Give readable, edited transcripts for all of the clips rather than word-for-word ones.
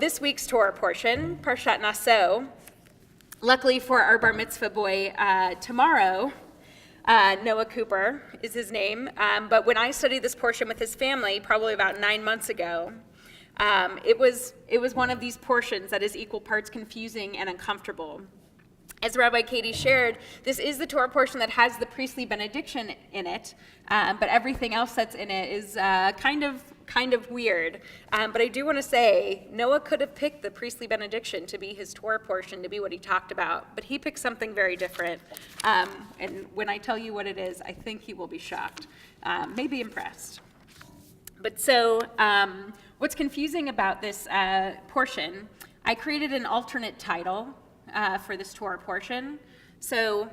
This week's Torah portion, Parshat Naso, luckily for our bar mitzvah boy tomorrow, Noah Cooper is his name, but when I studied this portion with his family, probably about 9 months ago, it was one of these portions that is equal parts confusing and uncomfortable. As Rabbi Katie shared, this is the Torah portion that has the priestly benediction in it, but everything else that's in it is kind of weird. But I do want to say, Noah could have picked the priestly benediction to be his Torah portion, to be what he talked about, but he picked something very different. And when I tell you what it is, I think he will be shocked, maybe impressed. But so, what's confusing about this portion, I created an alternate title for this Torah portion. So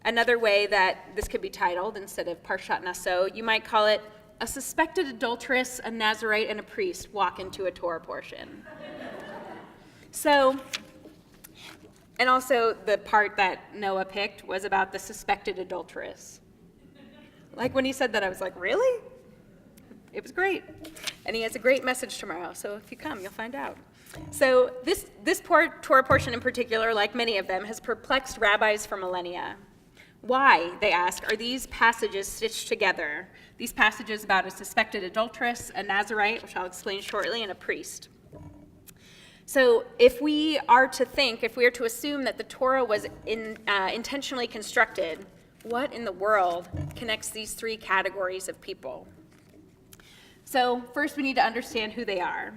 another way that this could be titled, instead of Parshat Naso, you might call it A Suspected Adulteress, a Nazarite, and a Priest Walk into a Torah Portion. So, and also the part that Noah picked was about the suspected adulteress. Like when he said that, I was like, really? It was great. And he has a great message tomorrow, so if you come, you'll find out. So this Torah portion in particular, like many of them, has perplexed rabbis for millennia. Why, they ask, are these passages stitched together? These passages about a suspected adulteress, a Nazarite, which I'll explain shortly, and a priest. So if we are to assume that the Torah was intentionally constructed, what in the world connects these three categories of people? So first we need to understand who they are.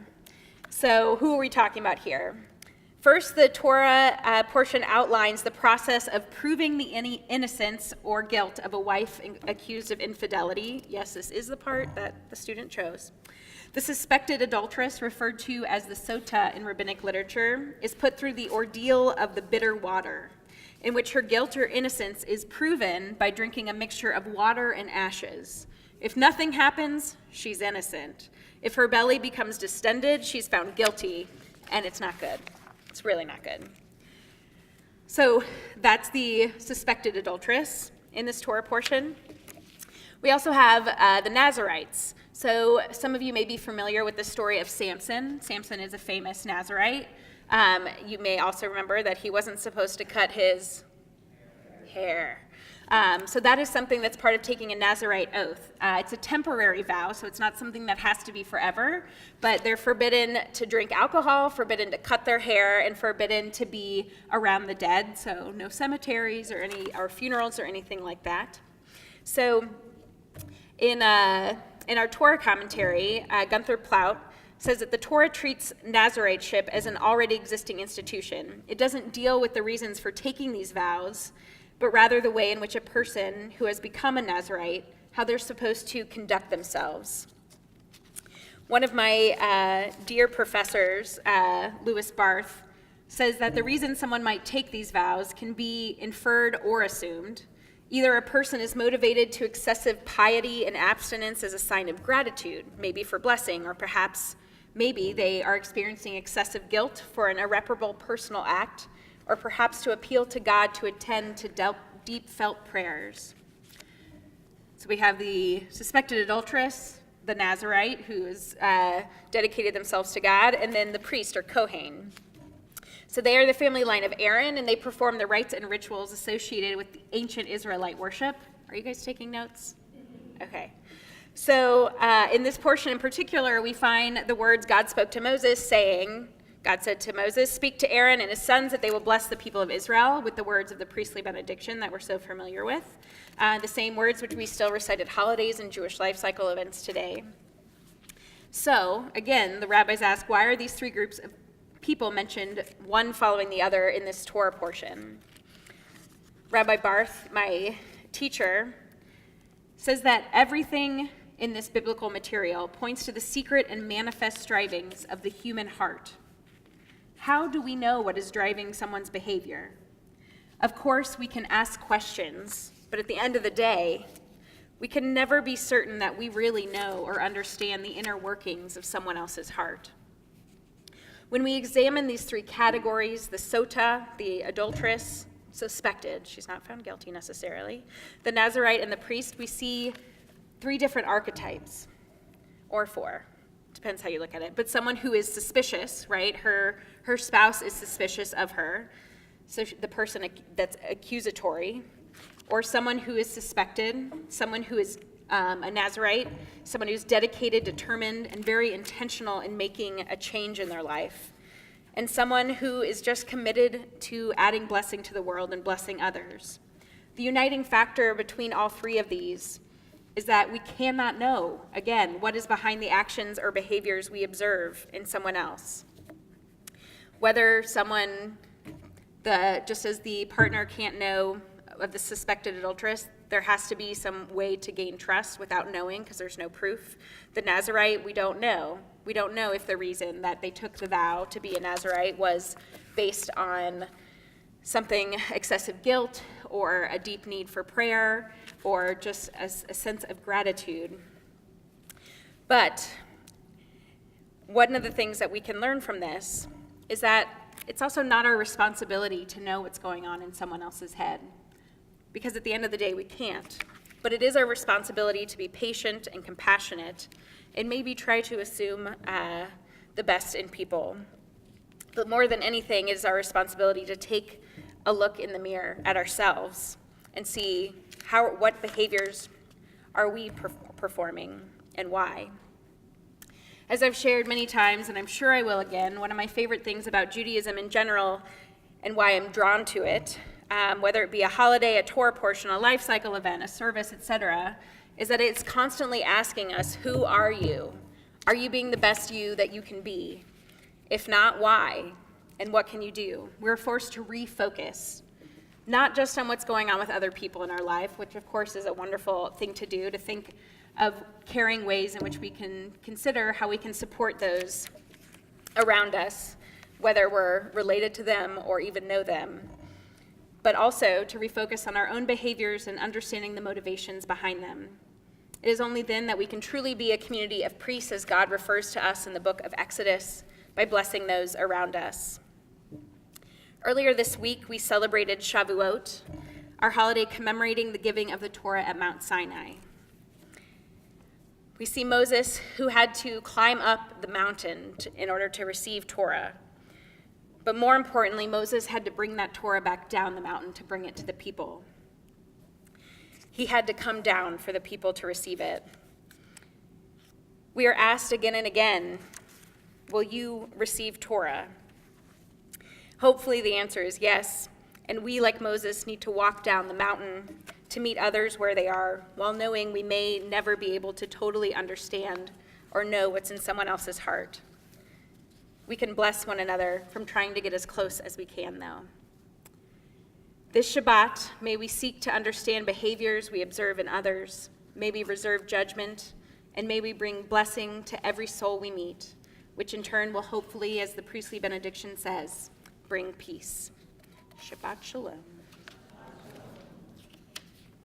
So who are we talking about here? First, the Torah portion outlines the process of proving the innocence or guilt of a wife accused of infidelity. Yes, this is the part that the student chose. The suspected adulteress, referred to as the sota in rabbinic literature, is put through the ordeal of the bitter water, in which her guilt or innocence is proven by drinking a mixture of water and ashes. If nothing happens, she's innocent. If her belly becomes distended, she's found guilty, and it's not good. It's really not good. So that's the suspected adulteress in this Torah portion. We also have the Nazarites. So some of you may be familiar with the story of Samson. Samson is a famous Nazarite. You may also remember that he wasn't supposed to cut his hair. So that is something that's part of taking a Nazarite oath. It's a temporary vow, so it's not something that has to be forever, but they're forbidden to drink alcohol, forbidden to cut their hair, and forbidden to be around the dead, so no cemeteries or funerals or anything like that. So in our Torah commentary, Gunther Plaut says that the Torah treats Nazariteship as an already existing institution. It doesn't deal with the reasons for taking these vows, but rather the way in which a person who has become a Nazarite, how they're supposed to conduct themselves. One of my dear professors, Louis Barth, says that the reason someone might take these vows can be inferred or assumed. Either a person is motivated to excessive piety and abstinence as a sign of gratitude, maybe for blessing, or perhaps maybe they are experiencing excessive guilt for an irreparable personal act, or perhaps to appeal to God to attend to deep felt prayers. So we have the suspected adulteress, the Nazarite, who has dedicated themselves to God, and then the priest, or Kohen. So they are the family line of Aaron, and they perform the rites and rituals associated with the ancient Israelite worship. Are you guys taking notes? Okay. So in this portion in particular, we find the words God spoke to Moses, saying, God said to Moses, speak to Aaron and his sons that they will bless the people of Israel, with the words of the priestly benediction that we're so familiar with, the same words which we still recite at holidays and Jewish life cycle events today. So, again, the rabbis ask, why are these three groups of people mentioned, one following the other, in this Torah portion? Rabbi Barth, my teacher, says that everything in this biblical material points to the secret and manifest strivings of the human heart. How do we know what is driving someone's behavior? Of course, we can ask questions, but at the end of the day, we can never be certain that we really know or understand the inner workings of someone else's heart. When we examine these three categories, the sota, the adulteress, suspected, she's not found guilty necessarily, the Nazarite, and the priest, we see three different archetypes, or four. depends how you look at it, but someone who is suspicious, right? Her spouse is suspicious of her, so the person that's accusatory, or someone who is suspected, someone who is a Nazarite, someone who's dedicated, determined, and very intentional in making a change in their life, and someone who is just committed to adding blessing to the world and blessing others. The uniting factor between all three of these is that we cannot know, again, what is behind the actions or behaviors we observe in someone else. Whether someone, just as the partner can't know of the suspected adulteress, there has to be some way to gain trust without knowing, because there's no proof. The Nazarite, we don't know. We don't know if the reason that they took the vow to be a Nazarite was based on something excessive guilt or a deep need for prayer or just a sense of gratitude. But one of the things that we can learn from this is that it's also not our responsibility to know what's going on in someone else's head, because at the end of the day, we can't. But it is our responsibility to be patient and compassionate and maybe try to assume the best in people. But more than anything, it is our responsibility to take a look in the mirror at ourselves and see what behaviors are we performing and why. As I've shared many times, and I'm sure I will again, one of my favorite things about Judaism in general and why I'm drawn to it, whether it be a holiday, a Torah portion, a life cycle event, a service, etc., is that it's constantly asking us, who are you? Are you being the best you that you can be? If not, why? And what can you do? We're forced to refocus, not just on what's going on with other people in our life, which of course is a wonderful thing to do, to think of caring ways in which we can consider how we can support those around us, whether we're related to them or even know them, but also to refocus on our own behaviors and understanding the motivations behind them. It is only then that we can truly be a community of priests, as God refers to us in the book of Exodus, by blessing those around us. Earlier this week, we celebrated Shavuot, our holiday commemorating the giving of the Torah at Mount Sinai. We see Moses, who had to climb up the mountain in order to receive Torah. But more importantly, Moses had to bring that Torah back down the mountain to bring it to the people. He had to come down for the people to receive it. We are asked again and again, will you receive Torah? Hopefully the answer is yes, and we, like Moses, need to walk down the mountain to meet others where they are, while knowing we may never be able to totally understand or know what's in someone else's heart. We can bless one another from trying to get as close as we can, though. This Shabbat, may we seek to understand behaviors we observe in others, may we reserve judgment, and may we bring blessing to every soul we meet, which in turn will hopefully, as the priestly benediction says, bring peace. Shabbat shalom.